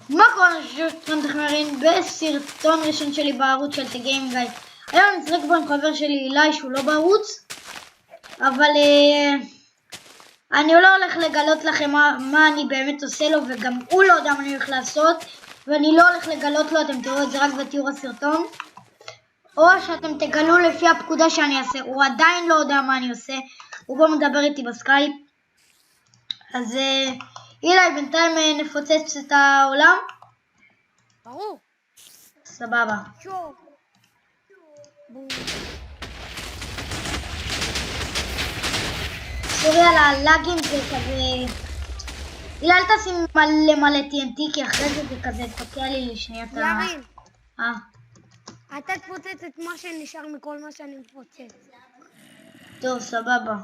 מה קורה כאן תחמרין בסרטון ראשון שלי בערוץ של תגיים גיא. היום אני משחק פה עם חבר שלי אילי שהוא לא בערוץ, אבל אני לא הולך לגלות לכם מה אני באמת עושה לו, וגם הוא לא יודע מה אני הולך לעשות, ואני לא הולך לגלות לו, אתם תראו את זה רק בתיאור הסרטון, או שאתם תגלו לפי הפקודה שאני אעשה. הוא עדיין לא יודע מה אני עושה, הוא בוא מדבר איתי בסקייפ. אז אילי, בינתיים נפוצץ את העולם. ברור. סבבה. שוב. סורי על הלאגים, זה כזה... אילי, אל תשים מלא TNT, כי אחרי זה כזה תוקע לי לשנייה את ה... ירין, אה. אתה תפוצץ את מה שנשאר מכל מה שאני מפוצץ. טוב, סבבה.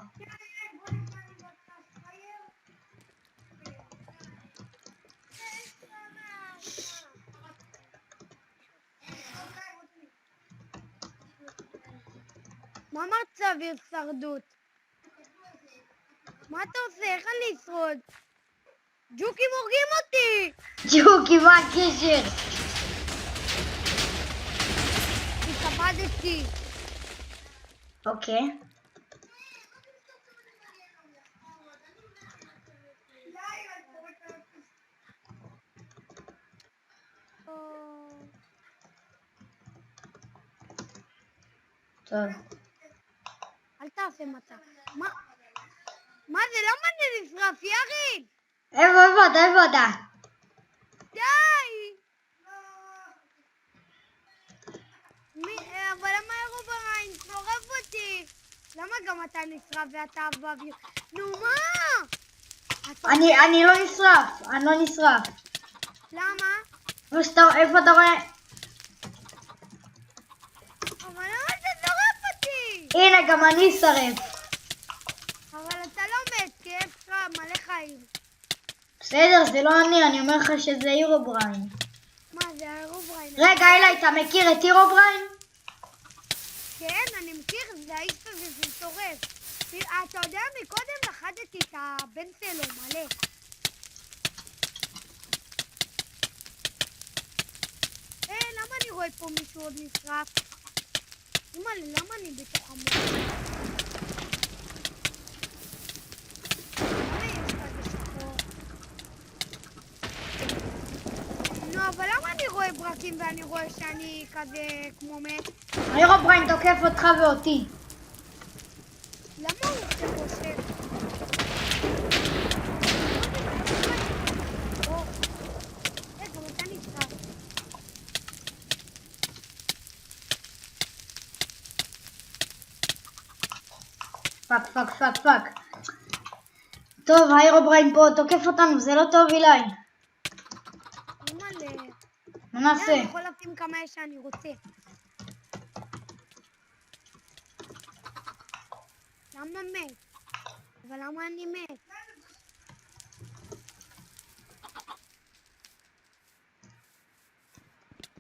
מה אמרת סביר שרדות? מה אתה עושה? איך אני אשרוד? ג'וקים הורגים אותי! ג'וקי, מה הקשר? התאבדתי. אוקיי. טוב. אל תעשה מצב. מה זה? למה אני נשרף? ירין! איפה אתה? די! אבל למה אירוברין שורף אותי? למה גם אתה נשרף ואתה באוויר? נו מה? אני לא נשרף. למה? איפה אתה רואה? אבל למה אתה שורף אותי? הנה, גם אני שרף. אבל אתה לא מת, כי יש לך מלא חיים. בסדר, זה לא אני אומר לך שזה הירובריין. מה זה אירוברין? רגע, אילי, אתה מכיר את הירובריין? כן, אני מכיר, זה האיש הזה ששורף. אתה יודע, מקודם לחדתי את הבן שלו מלא. למה אני רואה פה מישהו עוד נשרף? אמא'לה, למה אני בתוך המוח? נו, אבל למה אני רואה ברקים ואני רואה שאני כזה כמו מת? הירובריין תוקף אותך ואותי. למה הוא חושב? רגע, אתה נשרף. פאק. טוב, הירובריין פה תוקף אותנו, זה לא טוב, אילי. אמא'לה. מה נעשה? אני יכול לשים כמה אש שאני רוצה. למה מת? אבל למה אני מת?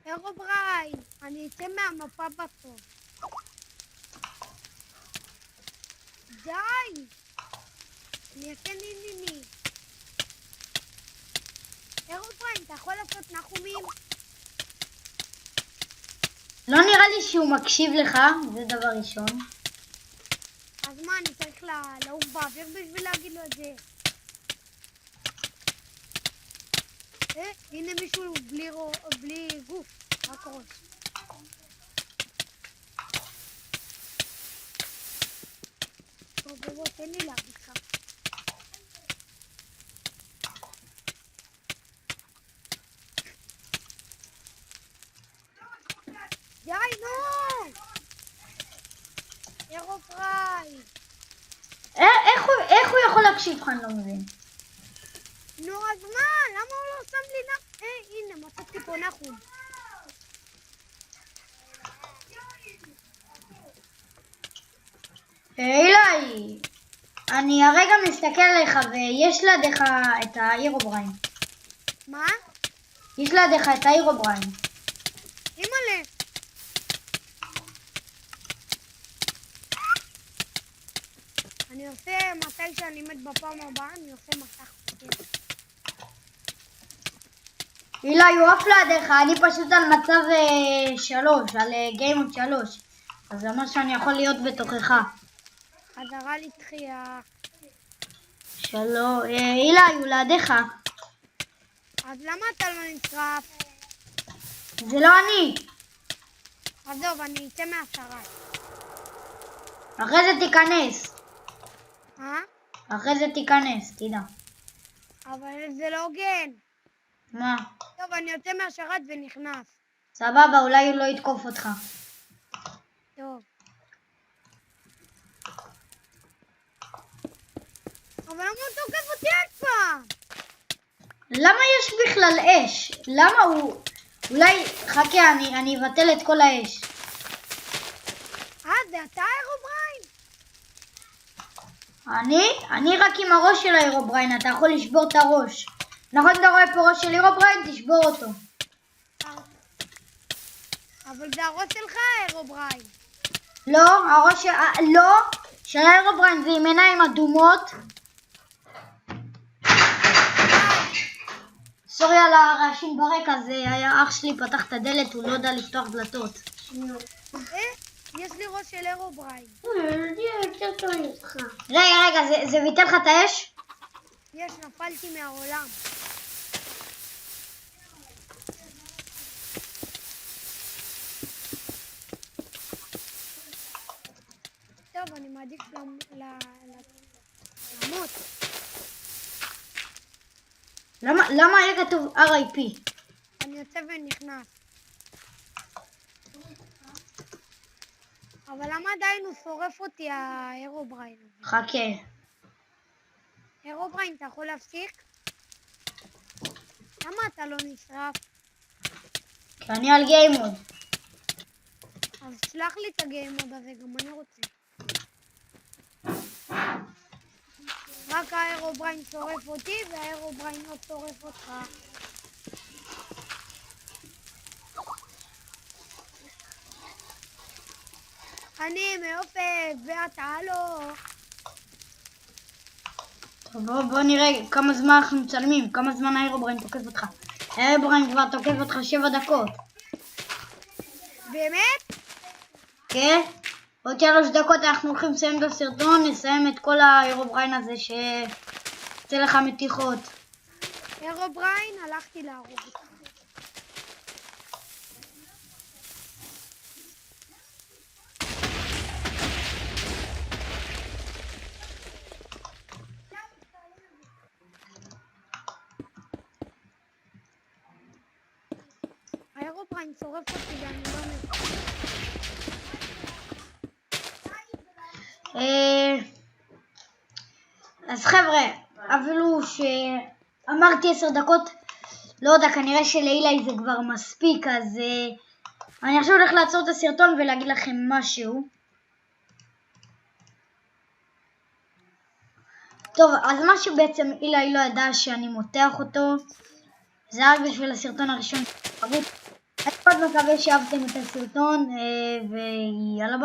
אירוברין, אני אצא מהמפה בסוף. די! אני אעשה ניניני. אירוברין, אתה יכול לעשות נחומים? לא נראה לי שהוא מקשיב לך, זה דבר ראשון. אז מה, אני צריך לעוף באוויר בשביל להגיד לו את זה? הנה מישהו בלי גוף, רק ראש. טוב, בוא, תן לי להגיד לך. די, נו! אירופריי! איך הוא יכול להקשיב לך, אני לא מבין. נו, אז מה? למה הוא לא שם לי הנה, מצאתי פה נחום. אילי, אני הרגע מסתכל עליך ויש לידיך את הירובריין. מה? יש לידיך את הירובריין. אימא'לה. אני עושה, מתי שאני מת בפעם הבאה, אני עושה מסך. אילי, הוא עף לידיך, אני פשוט על מצב 3, על גיימוד 3. אז זה אומר שאני יכול להיות בתוכך. חזרה לתחייה. אילי, הוא לידיך. אז למה אתה לא נשרף? זה לא אני. עזוב, אני אצא מהשרת. אחרי זה תיכנס. אחרי זה תיכנס, תדע. אבל זה לא הוגן. מה? טוב, אני יוצא מהשרת ונכנס. סבבה, אולי הוא לא יתקוף אותך. טוב. אבל למה הוא תוקף אותי עוד פעם? למה יש בכלל אש? למה הוא... אולי... חכה, אני אבטל את כל האש. זה אתה אירובריין? אני רק עם הראש של האירובריין, אתה יכול לשבור את הראש. נכון, אתה רואה פה ראש של אירובריין? תשבור אותו. אבל זה הראש שלך, אירובריין. לא, הראש של... לא, של האירובריין זה עם עיניים אדומות. סורי על הרעשים ברקע, זה היה אח שלי פתח את הדלת, הוא לא יודע לפתוח דלתות. יש לי ראש של אירובריין. רגע, זה ביטל לך את האש? יש, נפלתי מהעולם. טוב, אני מעדיף למות. למה היה כתוב RIP? אני יוצא ונכנס. אבל למה עדיין הוא שורף אותי, האירובריין? חכה. אירובריין, אתה יכול להפסיק? למה אתה לא נשרף? כי אני על גיימוד. אז שלח לי את הגיימוד הזה, גם אני רוצה. רק האירובריין שורף אותי והאירובריין לא שורף אותך. אני מעופף ואתה לא. טוב, בוא נראה כמה זמן אנחנו מצלמים, כמה זמן האירובריין תוקף אותך. האירובריין כבר תוקף אותך 7 דקות. באמת? כן? עוד 3 דקות אנחנו הולכים לסיים את הסרטון, נסיים את כל האירובריין הזה שיצא לך מתיחות. אירובריין, הלכתי להרוג אותך. האירובריין שורף אותי ואני לא מבין. אז חבר'ה, אפילו שאמרתי 10 דקות, לא יודע, כנראה שלאילי זה כבר מספיק, אז אני עכשיו הולך לעצור את הסרטון ולהגיד לכם משהו. טוב, אז משהו בעצם אילי לא ידע שאני מותח אותו, זה רק בשביל הסרטון הראשון. אני מאוד מקווה שאהבתם את הסרטון, ויאללה ביי.